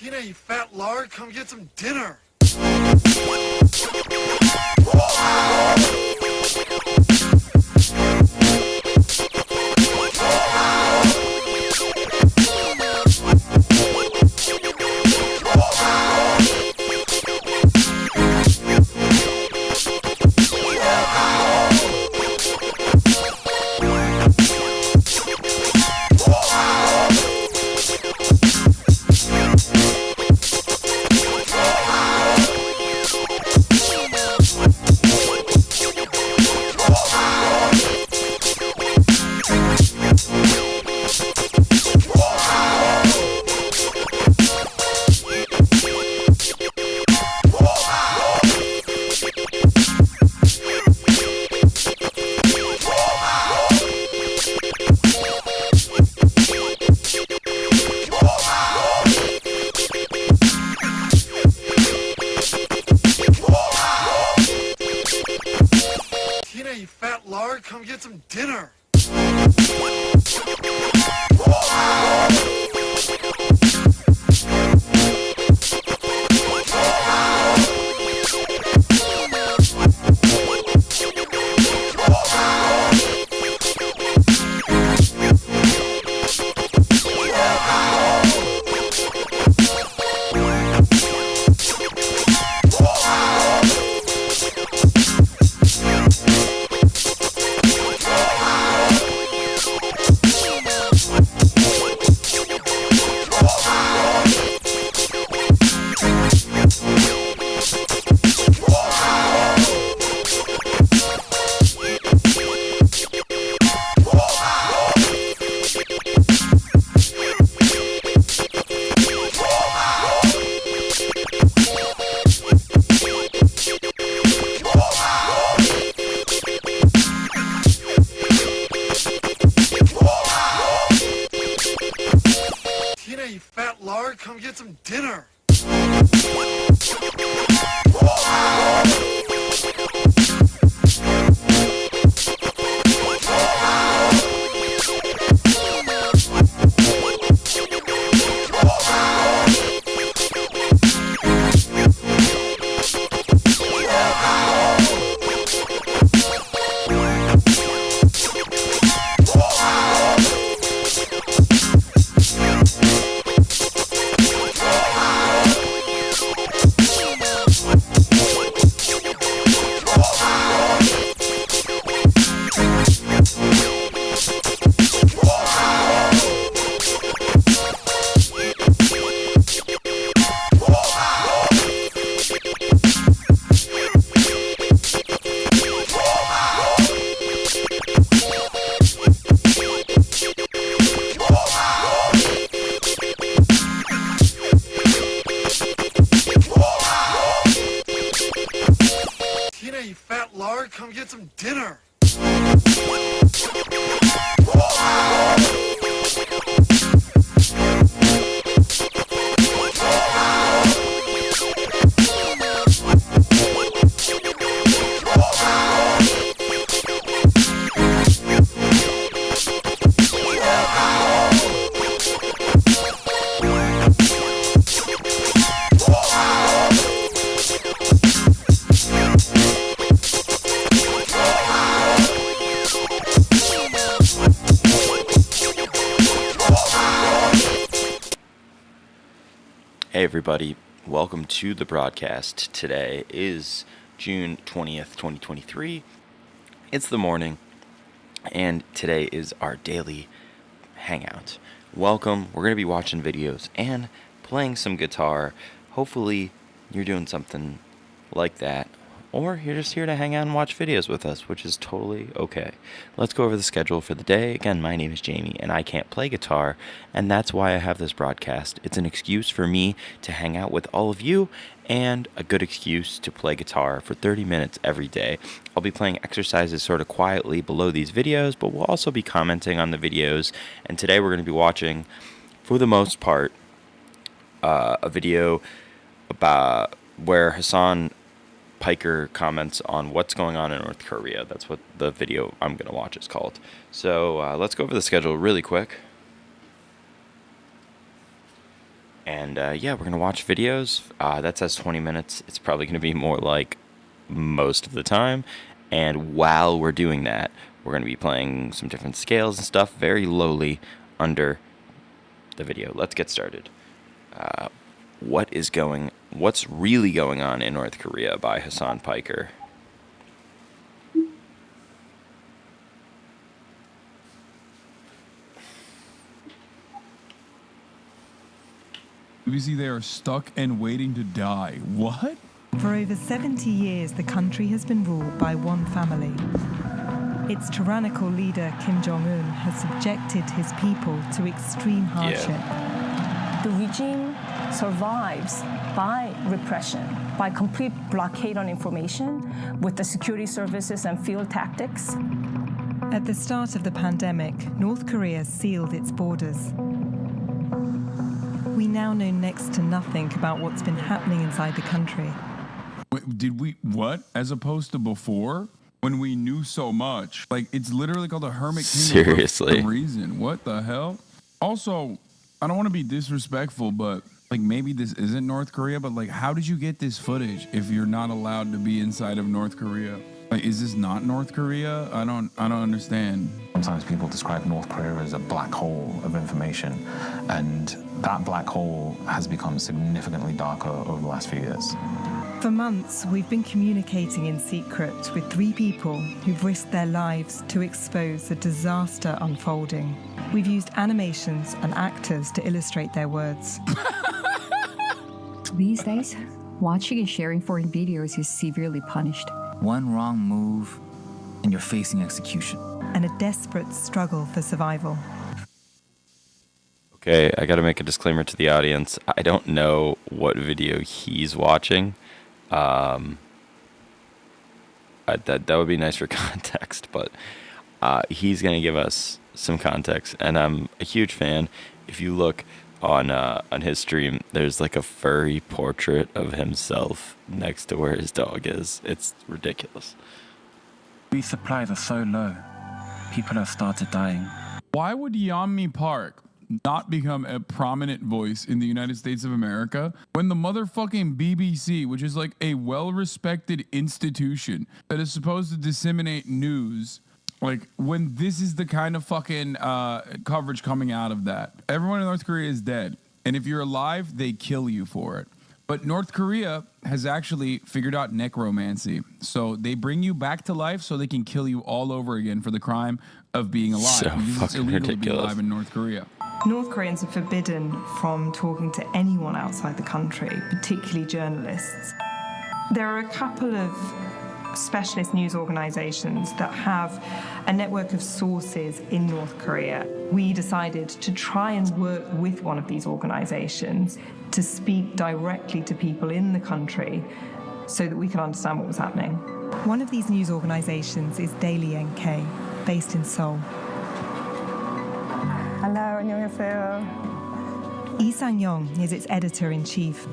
Tina, you fat lard, come get some dinner. Tina, you fat lard, come get some dinner. Tina, you fat lard, come get some dinner. Tina, you fat lard, come get some dinner. Hey everybody, welcome to the broadcast. Today is June 20th, 2023. It's the morning, and today is our daily hangout. Welcome, we're going to be watching videos and playing some guitar. Hopefully you're doing something like that, or you're just here to hang out and watch videos with us, which is totally okay. Let's go over the schedule for the day. Again, my name is Jamie, and I can't play guitar, and that's why I have this broadcast. It's an excuse for me to hang out with all of you, and a good excuse to play guitar for 30 minutes every day. I'll be playing exercises sort of quietly below these videos, but we'll also be commenting on the videos, and today we're going to be watching, for the most part, a video about where Hassan Piker comments on what's going on in North Korea. That's what the video I'm going to watch is called. So let's go over the schedule really quick. And yeah, we're going to watch videos. That says 20 minutes. It's probably going to be more like most of the time. And while we're doing that, we're going to be playing some different scales and stuff very lowly under the video. Let's get started. What's really going on in North Korea by Hassan Piker. BBC, they are stuck and waiting to die. What? For over 70 years, the country has been ruled by one family. Its tyrannical leader, Kim Jong-un, has subjected his people to extreme hardship. The regime survives by repression, by complete blockade on information with the security services and field tactics. At the start of the pandemic, North Korea sealed its borders. We now know next to nothing about what's been happening inside the country. Wait, did we, what? As opposed to before? When we knew so much. Like, it's literally called a hermit kingdom Seriously. for some reason. What the hell? Also, I don't want to be disrespectful, but like maybe this isn't North Korea, but like how did you get this footage if you're not allowed to be inside of North Korea? Like, is this not North Korea? I don't understand. Sometimes people describe North Korea as a black hole of information, and that black hole has become significantly darker over the last few years. For months, we've been communicating in secret with 3 people who've risked their lives to expose the disaster unfolding. We've used animations and actors to illustrate their words. These days, watching and sharing foreign videos is severely punished. One wrong move, and you're facing execution. And a desperate struggle for survival. Okay, I got to make a disclaimer to the audience. I don't know what video he's watching. That would be nice for context, but he's going to give us some context, and I'm a huge fan. If you look on his stream, there's like a furry portrait of himself next to where his dog is. It's ridiculous. Food supplies are so low. People have started dying. Why would Yeonmi Park not become a prominent voice in the United States of America when the motherfucking BBC, which is like a well-respected institution that is supposed to disseminate news, like when this is the kind of fucking coverage coming out of that? Everyone in North Korea is dead, and if you're alive, they kill you for it. But North Korea has actually figured out necromancy. So they bring you back to life so they can kill you all over again for the crime of being alive. So Because it's fucking illegal to be ridiculous. alive in North Korea. North Koreans are forbidden from talking to anyone outside the country, particularly journalists. There are a couple of specialist news organizations that have a network of sources in North Korea. We decided to try and work with one of these organizations to speak directly to people in the country so that we could understand what was happening. One of these news organizations is Daily NK, based in Seoul. Hello, 안녕하세요. Lee Sang-yong is its editor-in-chief.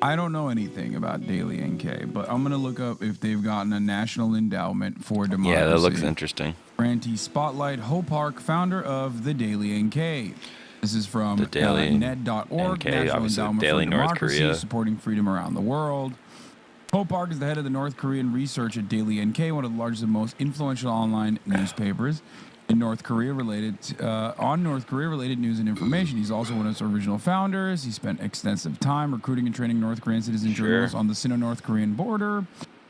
I don't know anything about Daily NK, but I'm going to look up if they've gotten a national endowment for democracy. Yeah, that looks interesting. Ranty Spotlight Ho Park, founder of the Daily NK. This is from The Daily net.org, NK, National obviously Endowment Daily for North Democracy, Korea. supporting freedom around the world. Ho Park is the head of the North Korean research at Daily NK, one of the largest and most influential online newspapers in North Korea related news and information. He's also one of its original founders. He spent extensive time recruiting and training North Korean citizen journalists on the Sino-North Korean border.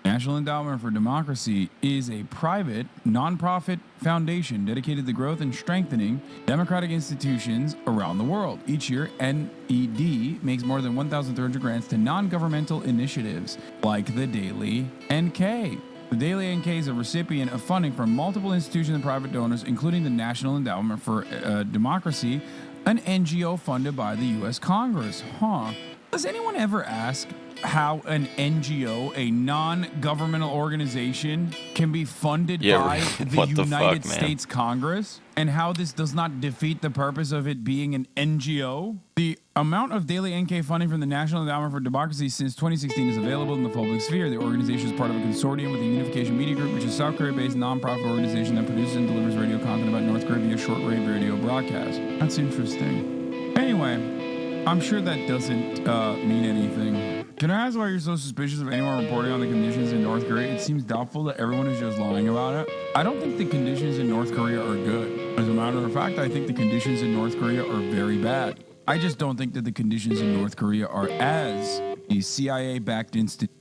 National Endowment for Democracy is a private, nonprofit foundation dedicated to the growth and strengthening democratic institutions around the world. Each year, NED makes more than 1,300 grants to non-governmental initiatives like the Daily NK. The Daily NK is a recipient of funding from multiple institutions and private donors, including the National Endowment for Democracy, an NGO funded by the U.S. Congress. Does anyone ever ask how an NGO, a non-governmental organization, can be funded by the what the United fuck, man? States Congress, and how this does not defeat the purpose of it being an NGO? The amount of Daily NK funding from the National Endowment for Democracy since 2016 is available in the public sphere. The organization is part of a consortium with the Unification Media Group, which is a South Korea-based nonprofit organization that produces and delivers radio content about North Korea via shortwave radio broadcast. That's interesting. Anyway, I'm sure that doesn't mean anything. Can I ask why you're so suspicious of anyone reporting on the conditions in North Korea? It seems doubtful that everyone is just lying about it. I don't think the conditions in North Korea are good. As a matter of fact, I think the conditions in North Korea are very bad. I just don't think that the conditions in North Korea are as a CIA-backed institution.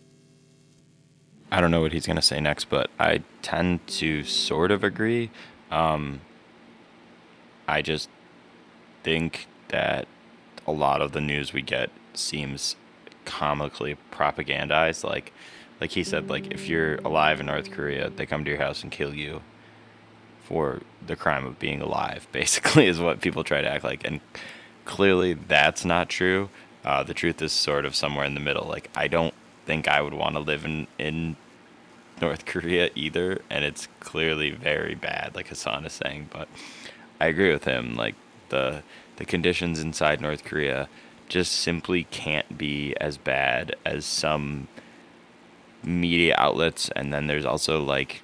I don't know what he's going to say next, but I tend to sort of agree. I just think that a lot of the news we get seems comically propagandized. Like he said, like, if you're alive in North Korea, they come to your house and kill you for the crime of being alive, basically, is what people try to act like. And clearly that's not true. The truth is sort of somewhere in the middle. Like, I don't think I would want to live in North Korea either, and it's clearly very bad, like Hassan is saying. But I agree with him. Like, the conditions inside North Korea just simply can't be as bad as some media outlets. And then there's also like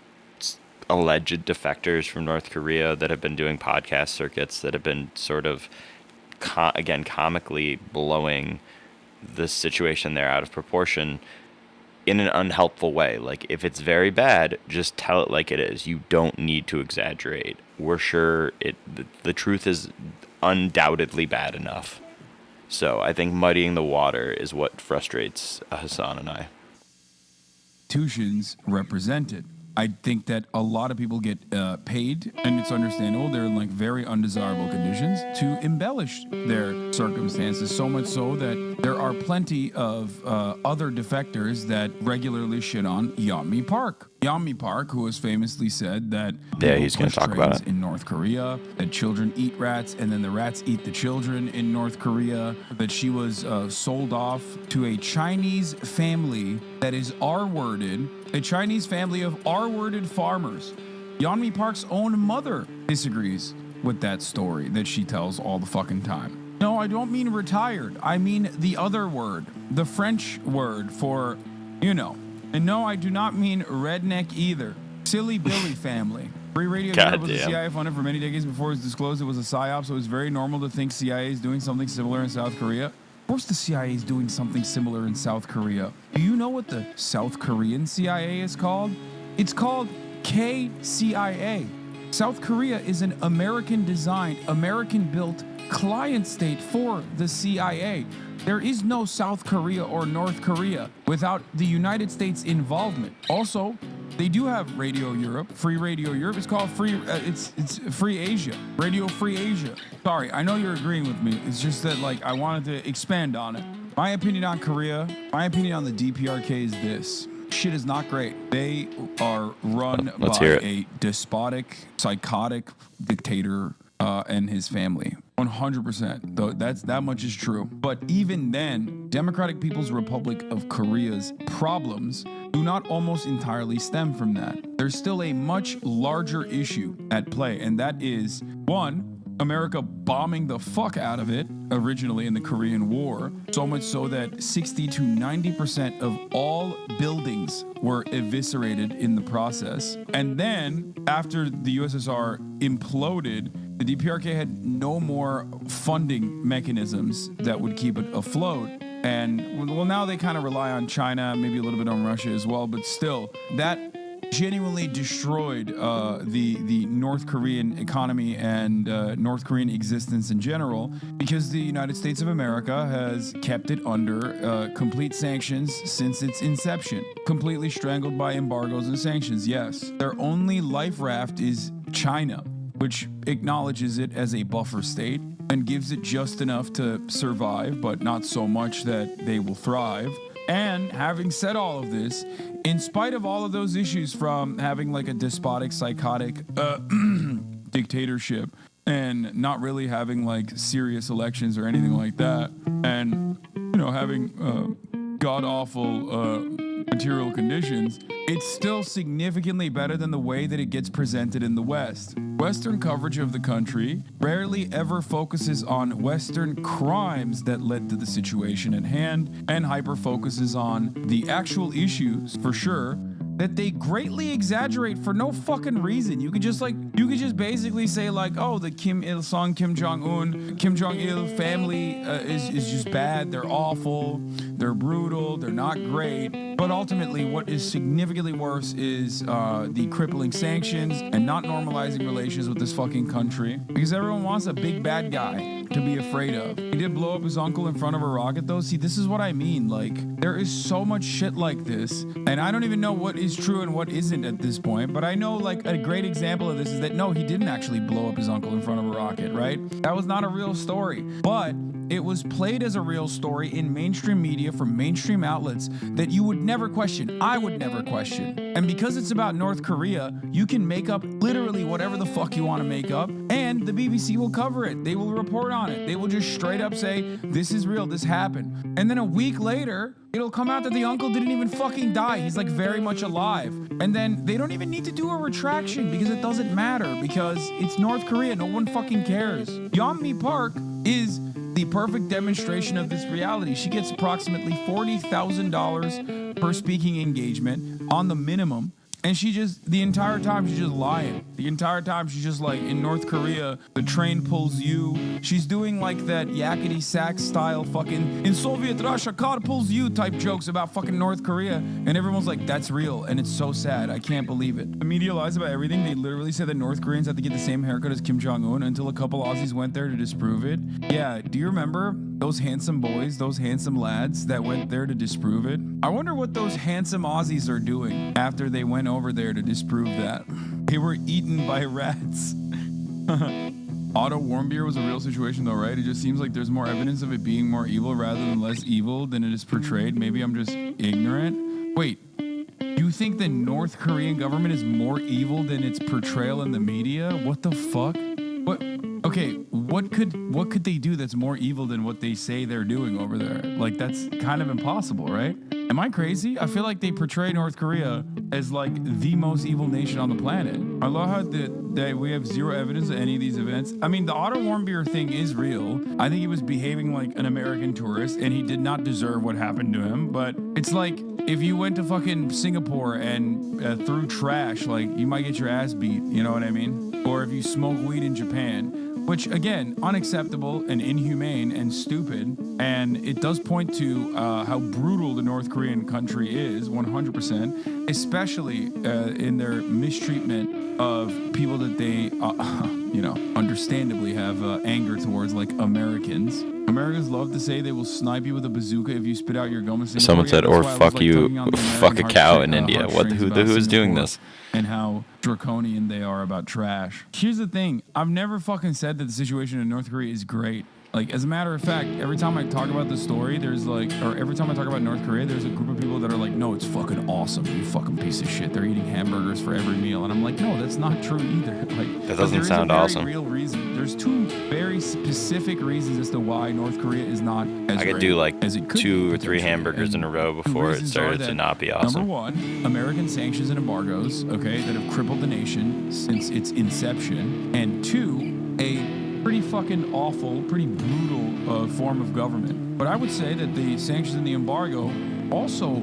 alleged defectors from North Korea that have been doing podcast circuits that have been sort of comically blowing the situation there out of proportion in an unhelpful way. Like, if it's very bad, just tell it like it is. You don't need to exaggerate. We're sure the truth is undoubtedly bad enough. So I think muddying the water is what frustrates Hassan and I. Institutions represented. I think that a lot of people get paid, and it's understandable. They're in like very undesirable conditions to embellish their circumstances, so much so that there are plenty of other defectors that regularly shit on Yeonmi Park. Yeonmi Park, who has famously said that he's going to talk about it in North Korea, that children eat rats and then the rats eat the children in North Korea, that she was sold off to a Chinese family that is R-worded, a Chinese family of R-worded farmers. Yeonmi Park's own mother disagrees with that story that she tells all the fucking time. No, I don't mean retired. I mean the other word, the French word for, you know. And no, I do not mean redneck either. Silly Billy family. Free Radio Europe was a CIA funded for many decades before it was disclosed it was a psyop, so it's very normal to think CIA is doing something similar in South Korea. Of course the CIA is doing something similar in South Korea. Do you know what the South Korean CIA is called? It's called KCIA. South Korea is an American-designed, American-built client state for the CIA. There is no South Korea or North Korea without the United States involvement. Also, they do have Radio Europe, Free Radio Europe. It's called Free. It's Free Asia, Radio Free Asia. Sorry, I know you're agreeing with me. It's just that like I wanted to expand on it. My opinion on Korea, my opinion on the DPRK is this: shit is not great. They are run by a despotic, psychotic dictator and his family. 100%. Though that much is true. But even then, Democratic People's Republic of Korea's problems do not almost entirely stem from that. There's still a much larger issue at play, and that is, one, America bombing the fuck out of it originally in the Korean War, so much so that 60 to 90% of all buildings were eviscerated in the process. And then, after the USSR imploded, the DPRK had no more funding mechanisms that would keep it afloat. And, well, now they kind of rely on China, maybe a little bit on Russia as well, but still, that genuinely destroyed the North Korean economy and North Korean existence in general, because the United States of America has kept it under complete sanctions since its inception. Completely strangled by embargoes and sanctions, yes. Their only life raft is China, which acknowledges it as a buffer state and gives it just enough to survive, but not so much that they will thrive. And having said all of this, in spite of all of those issues from having like a despotic, psychotic dictatorship and not really having like serious elections or anything like that, and, you know, having god-awful material conditions, it's still significantly better than the way that it gets presented in the West. Western coverage of the country rarely ever focuses on Western crimes that led to the situation at hand, and hyper-focuses on the actual issues, for sure, that they greatly exaggerate for no fucking reason. You could just basically say like, oh, the Kim Il-sung, Kim Jong-un, Kim Jong-il family is just bad. They're awful. They're brutal. They're not great. But ultimately, what is significantly worse is the crippling sanctions and not normalizing relations with this fucking country, because everyone wants a big bad guy to be afraid of. He did blow up his uncle in front of a rocket, though. See, this is what I mean. Like, there is so much shit like this, and I don't even know what is true and what isn't at this point. But I know, like, a great example of this is that no, he didn't actually blow up his uncle in front of a rocket, right? That was not a real story. But it was played as a real story in mainstream media from mainstream outlets that you would never question. I would never question. And because it's about North Korea, you can make up literally whatever the fuck you want to make up, and the BBC will cover it. They will report on it. They will just straight up say, this is real, this happened. And then a week later, it'll come out that the uncle didn't even fucking die. He's like very much alive. And then they don't even need to do a retraction because it doesn't matter, because it's North Korea. No one fucking cares. Yeonmi Park is the perfect demonstration of this reality. She gets approximately $40,000 per speaking engagement on the minimum. And she just, the entire time, she's just lying. The entire time, she's just like, in North Korea, the train pulls you. She's doing like that yakety sax style fucking, in Soviet Russia, car pulls you type jokes about fucking North Korea. And everyone's like, that's real. And it's so sad. I can't believe it. The media lies about everything. They literally say that North Koreans have to get the same haircut as Kim Jong-un until a couple Aussies went there to disprove it. Yeah, do you remember those handsome boys, those handsome lads that went there to disprove it? I wonder what those handsome Aussies are doing after they went over there to disprove that. They were eaten by rats. Otto Warmbier was a real situation though, right? It just seems like there's more evidence of it being more evil rather than less evil than it is portrayed. Maybe I'm just ignorant. Wait, you think the North Korean government is more evil than its portrayal in the media? What the fuck? What? Okay, what could they do that's more evil than what they say they're doing over there? Like, that's kind of impossible, right? Am I crazy? I feel like they portray North Korea as like the most evil nation on the planet. I love how that we have zero evidence of any of these events. I mean, the Otto Warmbier thing is real. I think he was behaving like an American tourist, and he did not deserve what happened to him. But it's like, if you went to fucking Singapore and threw trash, like, you might get your ass beat. You know what I mean? Or if you smoke weed in Japan. Which, again, unacceptable and inhumane and stupid. And it does point to how brutal the North Korean country is, 100%, especially in their mistreatment of people that they, understandably have anger towards, like Americans. Americans love to say they will snipe you with a bazooka if you spit out your gum in Singapore. Someone said, or fuck you, fuck a cow in India. Who is doing this? And how draconian they are about trash. Here's the thing. I've never fucking said that the situation in North Korea is great. Like, as a matter of fact, every time I talk about the story, every time I talk about North Korea, there's a group of people that are like, no, it's fucking awesome, you fucking piece of shit. They're eating hamburgers for every meal. And I'm like, no, that's not true either. Like, that doesn't sound awesome. There's a very real reason. There's two very specific reasons as to why North Korea is not as I could great do like as it could 2 or 3 hamburgers in a row before it started to not be awesome. Number one, American sanctions and embargoes, okay, that have crippled the nation since its inception. And 2, a pretty fucking awful, pretty brutal form of government. But I would say that the sanctions and the embargo also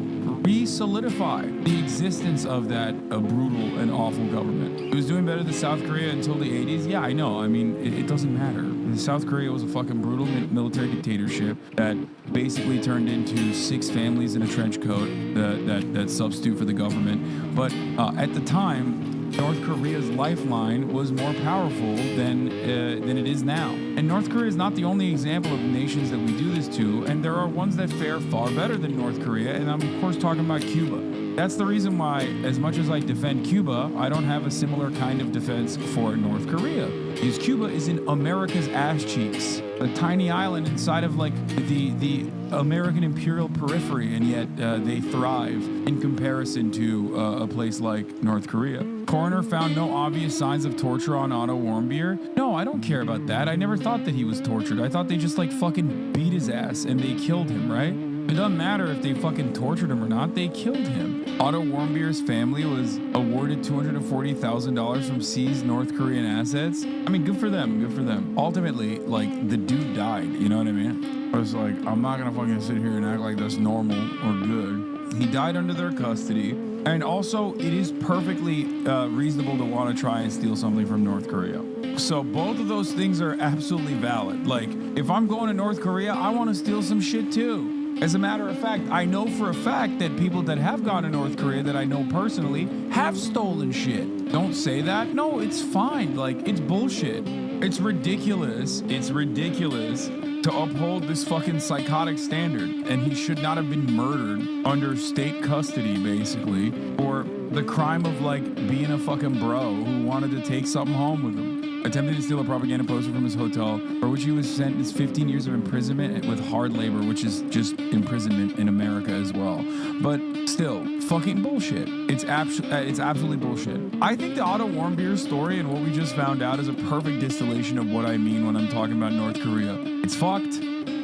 re-solidify the existence of that brutal and awful government. It was doing better than South Korea until the 80s. Yeah, I know. I mean, it doesn't matter. South Korea was a fucking brutal military dictatorship that basically turned into 6 families in a trench coat that substitute for the government. But at the time, North Korea's lifeline was more powerful than it is now. And North Korea is not the only example of nations that we do this to, and there are ones that fare far better than North Korea, and I'm of course talking about Cuba. That's the reason why, as much as I defend Cuba, I don't have a similar kind of defense for North Korea. Because Cuba is in America's ass cheeks, a tiny island inside of like the American imperial periphery, and yet they thrive in comparison to a place like North Korea. Coroner found no obvious signs of torture on Otto Warmbier. No, I don't care about that. I never thought that he was tortured. I thought they just like fucking beat his ass and they killed him, right? It doesn't matter if they fucking tortured him or not, they killed him. Otto Warmbier's family was awarded $240,000 from seized North Korean assets. I mean, good for them, good for them. Ultimately, like, the dude died, you know what I mean? I was like, I'm not gonna fucking sit here and act like that's normal or good. He died under their custody. And also, it is perfectly reasonable to want to try and steal something from North Korea. So both of those things are absolutely valid. Like, if I'm going to North Korea, I want to steal some shit too. As a matter of fact, I know for a fact that people that have gone to North Korea that I know personally have stolen shit. Don't say that. No, it's fine. Like, it's bullshit. It's ridiculous. It's ridiculous to uphold this fucking psychotic standard. And he should not have been murdered under state custody, basically, for the crime of, like, being a fucking bro who wanted to take something home with him. Attempted to steal a propaganda poster from his hotel, for which he was sentenced 15 years of imprisonment with hard labor, which is just imprisonment in America as well. But still, fucking bullshit. It's absolutely bullshit. I think the Otto Warmbier story and what we just found out is a perfect distillation of what I mean when I'm talking about North Korea. It's fucked.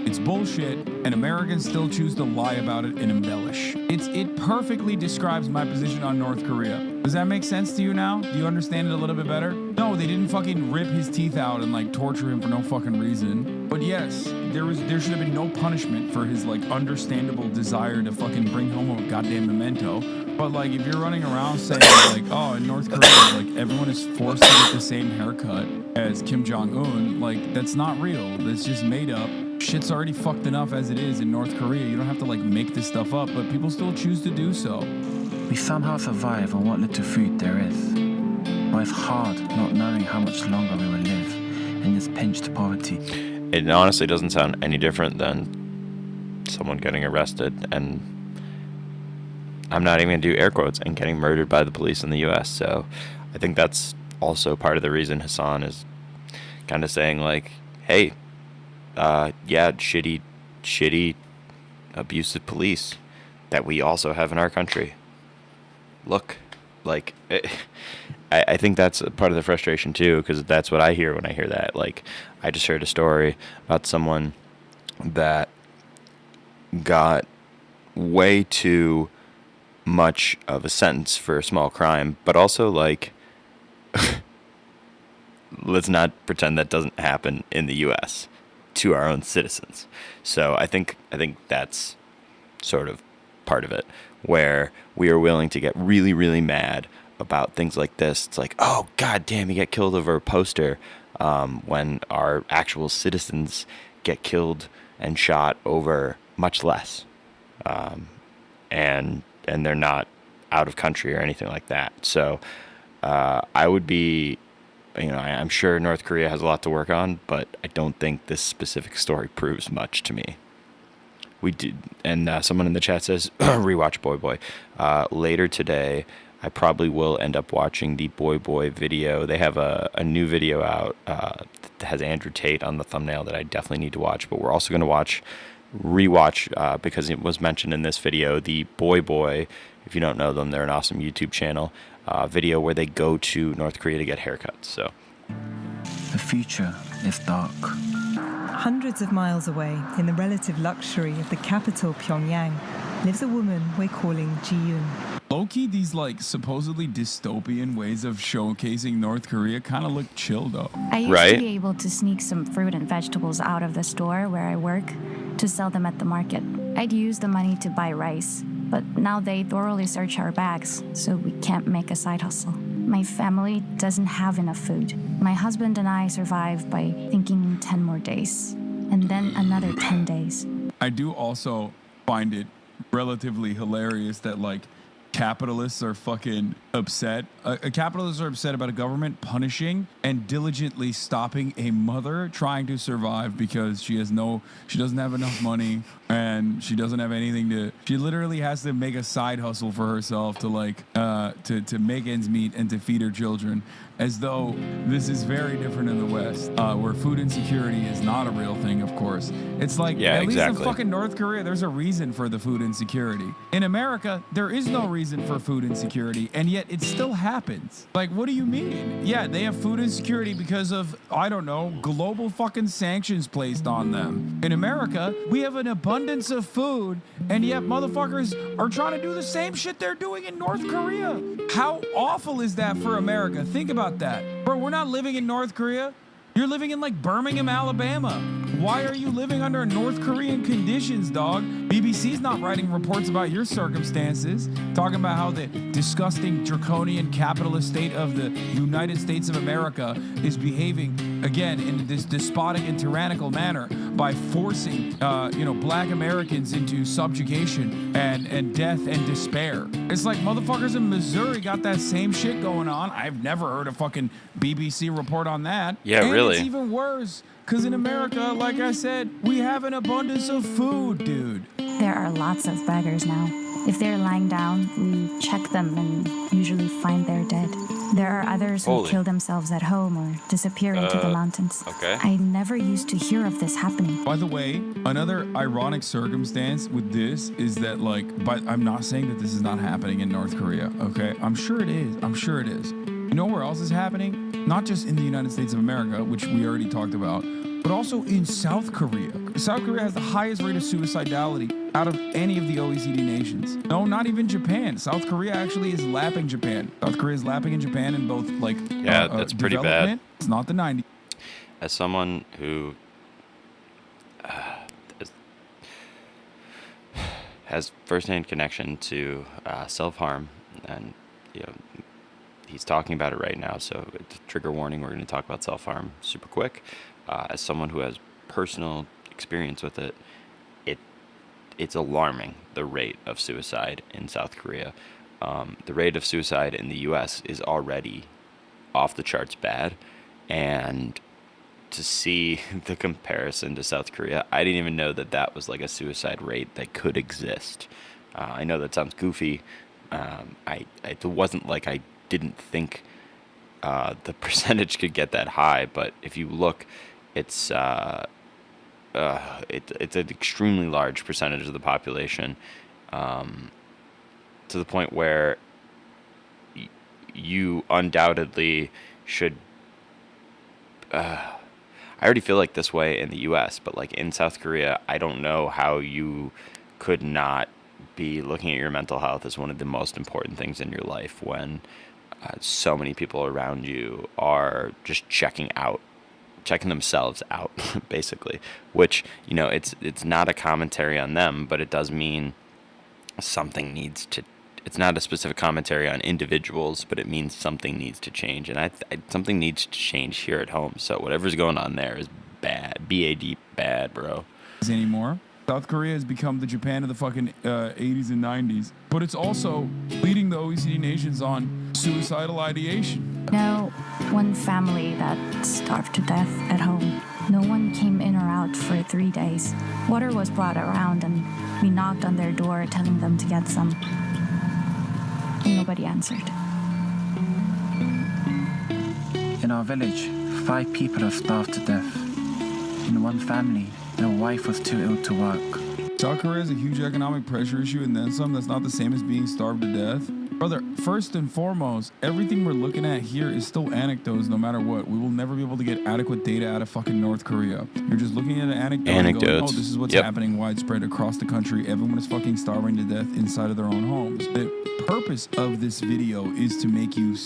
It's bullshit, and Americans still choose to lie about it and embellish. It perfectly describes my position on North Korea. Does that make sense to you now? Do you understand it a little bit better? No, they didn't fucking rip his teeth out and like torture him for no fucking reason. But yes, there should have been no punishment for his like understandable desire to fucking bring home a goddamn memento. But like if you're running around saying like, oh, in North Korea, like everyone is forced to get the same haircut as Kim Jong-un, like that's not real. That's just made up. Shit's already fucked enough as it is in North Korea. You don't have to like make this stuff up, but people still choose to do so. We somehow survive on what little food there is. But it's hard not knowing how much longer we will live in this pinched poverty. It honestly doesn't sound any different than someone getting arrested, and I'm not even going to do air quotes, and getting murdered by the police in the U.S. So I think that's also part of the reason Hassan is kind of saying like, hey, yeah, shitty, abusive police that we also have in our country. Look, like, I think that's a part of the frustration too, because that's what I hear when I hear that. Like, I just heard a story about someone that got way too much of a sentence for a small crime, but also like, let's not pretend that doesn't happen in the U.S. to our own citizens. So I think that's sort of part of it, where we are willing to get really, really mad about things like this. It's like, oh, god damn, you get killed over a poster, when our actual citizens get killed and shot over much less. And they're not out of country or anything like that. So I would be, I'm sure North Korea has a lot to work on, but I don't think this specific story proves much to me. We did, and someone in the chat says, rewatch Boy Boy. Later today, I probably will end up watching the Boy Boy video. They have a new video out that has Andrew Tate on the thumbnail that I definitely need to watch, but we're also going to rewatch, because it was mentioned in this video, the Boy Boy, if you don't know them, they're an awesome YouTube channel, video where they go to North Korea to get haircuts. So The future is dark. Hundreds of miles away, in the relative luxury of the capital Pyongyang, lives a woman we're calling Ji-yoon. Low-key, these like supposedly dystopian ways of showcasing North Korea kind of look chill though. I used Right? to be able to sneak some fruit and vegetables out of the store where I work to sell them at the market. I'd use the money to buy rice, but now they thoroughly search our bags, so we can't make a side hustle. My family doesn't have enough food. My husband and I survive by thinking 10 more days, and then another 10 days. I do also find it relatively hilarious that like capitalists are fucking upset. Capitalists are upset about a government punishing and diligently stopping a mother trying to survive because she doesn't have enough money and she doesn't have anything she literally has to make a side hustle for herself to like to make ends meet and to feed her children, as though this is very different in the West, where food insecurity is not a real thing, of course. It's like, Yeah, at least exactly. in fucking North Korea, there's a reason for the food insecurity. In America, there is no reason for food insecurity, and yet it still happens. Like, what do you mean? Yeah, they have food insecurity because of, I don't know, global fucking sanctions placed on them. In America, we have an abundance of food, and yet motherfuckers are trying to do the same shit they're doing in North Korea. How awful is that for America? Think about that. Bro, we're not living in North Korea. You're living in like Birmingham, Alabama. Why are you living under North Korean conditions, dog? BBC's not writing reports about your circumstances, talking about how the disgusting draconian capitalist state of the United States of America is behaving, again, in this despotic and tyrannical manner by forcing, black Americans into subjugation and death and despair. It's like motherfuckers in Missouri got that same shit going on. I've never heard a fucking BBC report on that. Yeah, and really. It's even worse, because in America, like I said, we have an abundance of food, dude. There are lots of beggars now. If they're lying down, we check them and usually find they're dead. There are others who Holy. kill themselves at home or disappear into the mountains. Okay. I never used to hear of this happening. By the way, another ironic circumstance with this is that, but I'm not saying that this is not happening in North Korea, okay? I'm sure it is. You know where else is happening? Not just in the United States of America, which we already talked about, but also in South Korea. South Korea has the highest rate of suicidality out of any of the OECD nations. No, not even Japan. South Korea actually is lapping Japan. South Korea is lapping in Japan in both, that's pretty bad. development. It's not the 90s. As someone who has firsthand connection to self-harm, and he's talking about it right now, so trigger warning, we're going to talk about self-harm super quick. As someone who has personal experience with it, it's alarming, the rate of suicide in South Korea. The rate of suicide in the U.S. is already off the charts bad, and to see the comparison to South Korea, I didn't even know that was like a suicide rate that could exist. I know that sounds goofy. It wasn't like I didn't think the percentage could get that high, but if you look, it's an extremely large percentage of the population, to the point where you undoubtedly should. I already feel like this way in the U.S., but like in South Korea, I don't know how you could not be looking at your mental health as one of the most important things in your life when so many people around you are just checking themselves out, basically, which, it's not a commentary on them, but it does mean something needs to. It's not a specific commentary on individuals, but it means something needs to change, and something needs to change here at home. So whatever's going on there is bad, B-A-D, bad, bro. Anymore. South Korea has become the Japan of the fucking 80s and 90s, but it's also leading the OECD nations on suicidal ideation. Know one family that starved to death at home. No one came in or out for 3 days. Water was brought around, and we knocked on their door telling them to get some. And nobody answered. In our village, 5 people have starved to death. In one family, their wife was too ill to work. South Korea has a huge economic pressure issue, and then some. That's not the same as being starved to death. Brother, first and foremost, everything we're looking at here is still anecdotes no matter what. We will never be able to get adequate data out of fucking North Korea. You're just looking at an anecdote and going, oh, this is what's happening widespread across the country. Everyone is fucking starving to death inside of their own homes. The purpose of this video is to make you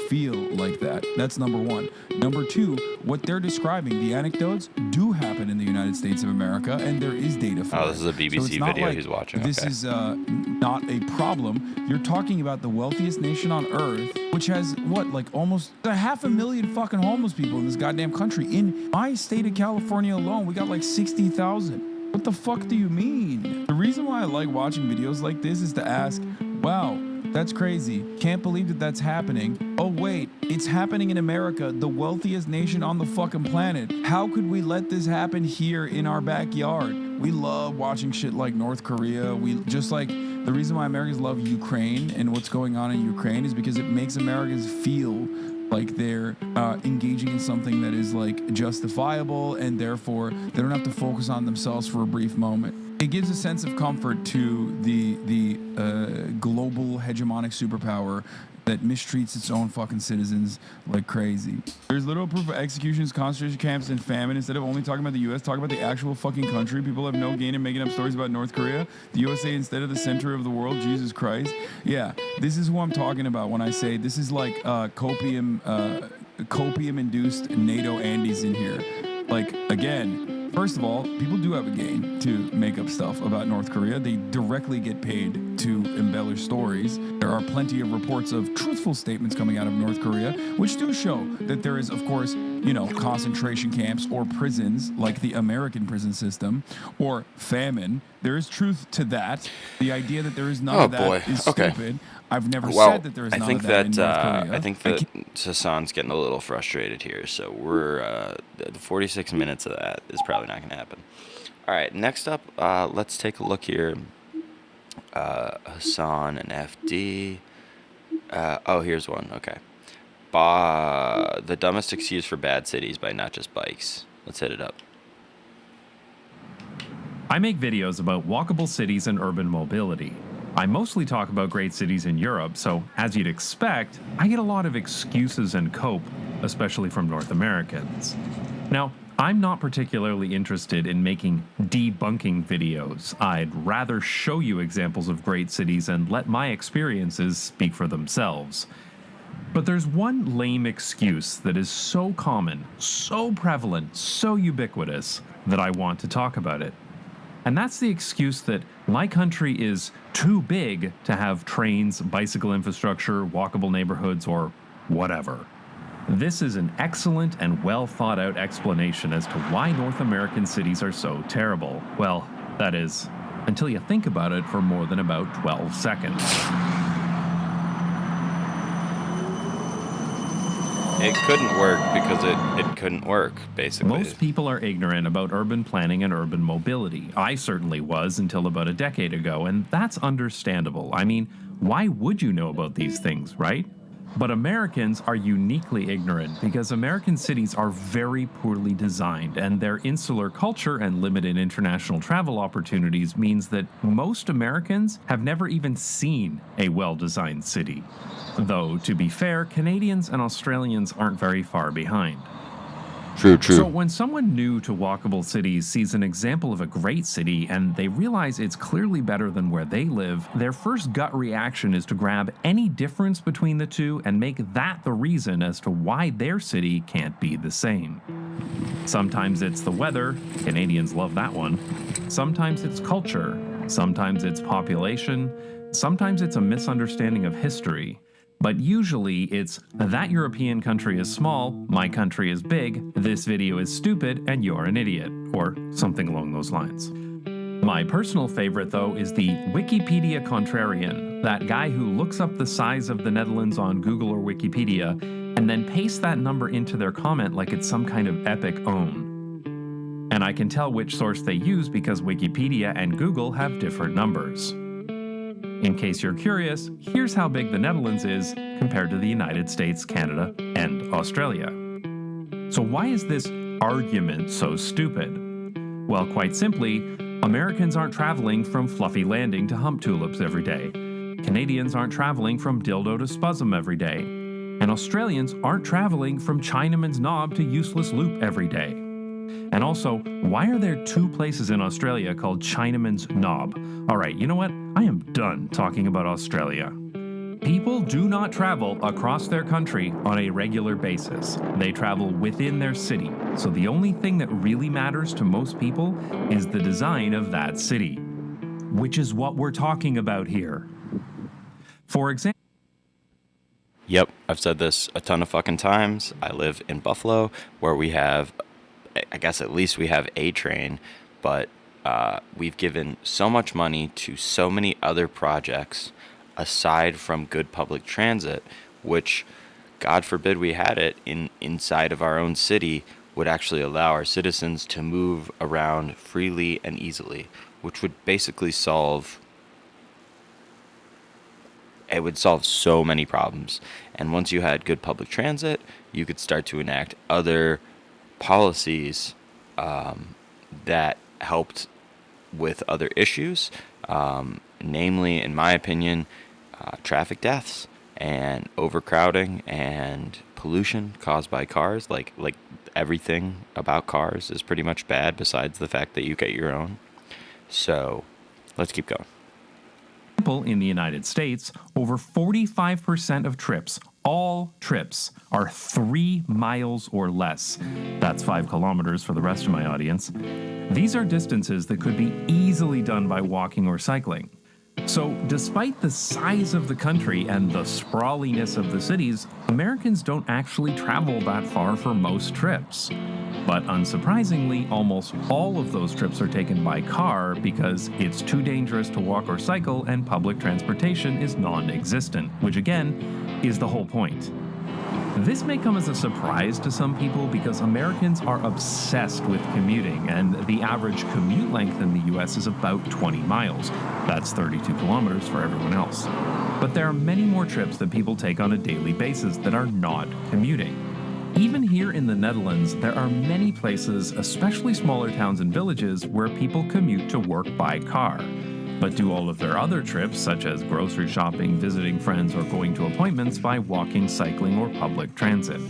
feel like that. That's number one. Number two, what they're describing, the anecdotes do happen in the United States of America, and there is data for it. Oh, this is a BBC video he's watching. This is not a problem. You're talking about the wealthiest nation on earth, which has, almost 500,000 fucking homeless people in this goddamn country. In my state of California alone, we got 60,000. What the fuck do you mean? The reason why I like watching videos like this is to ask, wow, that's crazy. Can't believe that that's happening. Oh, wait, it's happening in America, the wealthiest nation on the fucking planet. How could we let this happen here in our backyard? We love watching shit like North Korea. The reason why Americans love Ukraine and what's going on in Ukraine is because it makes Americans feel like they're engaging in something that is justifiable, and therefore they don't have to focus on themselves for a brief moment. It gives a sense of comfort to the global hegemonic superpower that mistreats its own fucking citizens like crazy. There's little proof of executions, concentration camps, and famine. Instead of only talking about the U.S., talk about the actual fucking country. People have no gain in making up stories about North Korea. The USA instead of the center of the world. Jesus Christ. Yeah, this is who I'm talking about when I say this is like copium copium-induced NATO Andes in here. Like, again, first of all, people do have a gain to make up stuff about North Korea. They directly get paid to embellish stories. There are plenty of reports of truthful statements coming out of North Korea, which do show that there is, of course, concentration camps or prisons like the American prison system or famine. There is truth to that. The idea that there is none of that is stupid. I've never said that there is none of that in North Korea. I think that Hassan's getting a little frustrated here, so we're the 46 minutes of that is probably not going to happen. All right, next up, let's take a look here. Hassan and FD. Here's one. Okay. The dumbest excuse for bad cities by Not Just Bikes. Let's hit it up. I make videos about walkable cities and urban mobility. I mostly talk about great cities in Europe, so as you'd expect, I get a lot of excuses and cope, especially from North Americans. Now, I'm not particularly interested in making debunking videos. I'd rather show you examples of great cities and let my experiences speak for themselves. But there's one lame excuse that is so common, so prevalent, so ubiquitous, that I want to talk about it. And that's the excuse that my country is too big to have trains, bicycle infrastructure, walkable neighborhoods, or whatever. This is an excellent and well thought out explanation as to why North American cities are so terrible. Well, that is, until you think about it for more than about 12 seconds. It couldn't work because it couldn't work, basically. Most people are ignorant about urban planning and urban mobility. I certainly was until about a decade ago, and that's understandable. I mean, why would you know about these things, right? But Americans are uniquely ignorant because American cities are very poorly designed, and their insular culture and limited international travel opportunities means that most Americans have never even seen a well-designed city. Though, to be fair, Canadians and Australians aren't very far behind. True. So when someone new to walkable cities sees an example of a great city and they realize it's clearly better than where they live, their first gut reaction is to grab any difference between the two and make that the reason as to why their city can't be the same. Sometimes it's the weather, Canadians love that one. Sometimes it's culture. Sometimes it's population. Sometimes it's a misunderstanding of history. But usually it's, that European country is small, my country is big, this video is stupid, and you're an idiot, or something along those lines. My personal favorite, though, is the Wikipedia contrarian, that guy who looks up the size of the Netherlands on Google or Wikipedia, and then pastes that number into their comment like it's some kind of epic own. And I can tell which source they use because Wikipedia and Google have different numbers. In case you're curious, here's how big the Netherlands is compared to the United States, Canada, and Australia. So why is this argument so stupid? Well, quite simply, Americans aren't traveling from Fluffy Landing to Hump Tulips every day. Canadians aren't traveling from Dildo to Spuzum every day. And Australians aren't traveling from Chinaman's Knob to Useless Loop every day. And also, why are there two places in Australia called Chinaman's Knob? All right, you know what? I am done talking about Australia. People do not travel across their country on a regular basis. They travel within their city. So the only thing that really matters to most people is the design of that city, which is what we're talking about here. For example, Yep, I've said this a ton of fucking times. I live in Buffalo, where we have, I guess at least we have a train, but we've given so much money to so many other projects aside from good public transit, which, God forbid we had it inside of our own city, would actually allow our citizens to move around freely and easily, which would basically solve so many problems. And once you had good public transit, you could start to enact other policies that helped with other issues, namely, in my opinion, traffic deaths and overcrowding and pollution caused by cars. Like everything about cars is pretty much bad besides the fact that you get your own. So let's keep going. in the United States, over 45% of trips all trips are 3 miles or less. That's 5 kilometers for the rest of my audience. These are distances that could be easily done by walking or cycling. So, despite the size of the country and the sprawliness of the cities, Americans don't actually travel that far for most trips. But unsurprisingly, almost all of those trips are taken by car because it's too dangerous to walk or cycle and public transportation is non-existent, which again is the whole point. This may come as a surprise to some people because Americans are obsessed with commuting, and the average commute length in the US is about 20 miles. That's 32 kilometers for everyone else. But there are many more trips that people take on a daily basis that are not commuting. Even here in the Netherlands, there are many places, especially smaller towns and villages, where people commute to work by car, but do all of their other trips, such as grocery shopping, visiting friends, or going to appointments by walking, cycling, or public transit.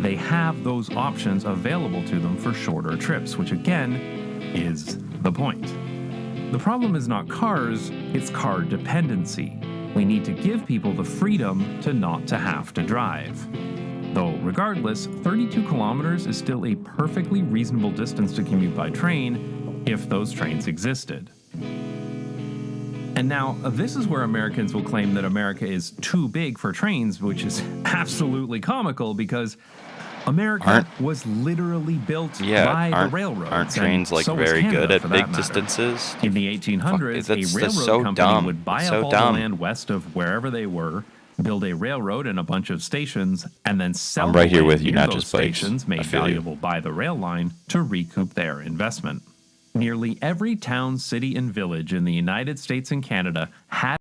They have those options available to them for shorter trips, which again is the point. The problem is not cars, it's car dependency. We need to give people the freedom to not to have to drive. Though, regardless, 32 kilometers is still a perfectly reasonable distance to commute by train if those trains existed. And now, this is where Americans will claim that America is too big for trains, which is absolutely comical because America was literally built by the railroads. Aren't trains like very good at big distances? In the 1800s, a railroad company would buy up all the land west of wherever they were, build a railroad and a bunch of stations, and then sell I'm right here with you, near not those just bikes. stations made valuable by the rail line to recoup their investment. Nearly every town, city, and village in the United States and Canada had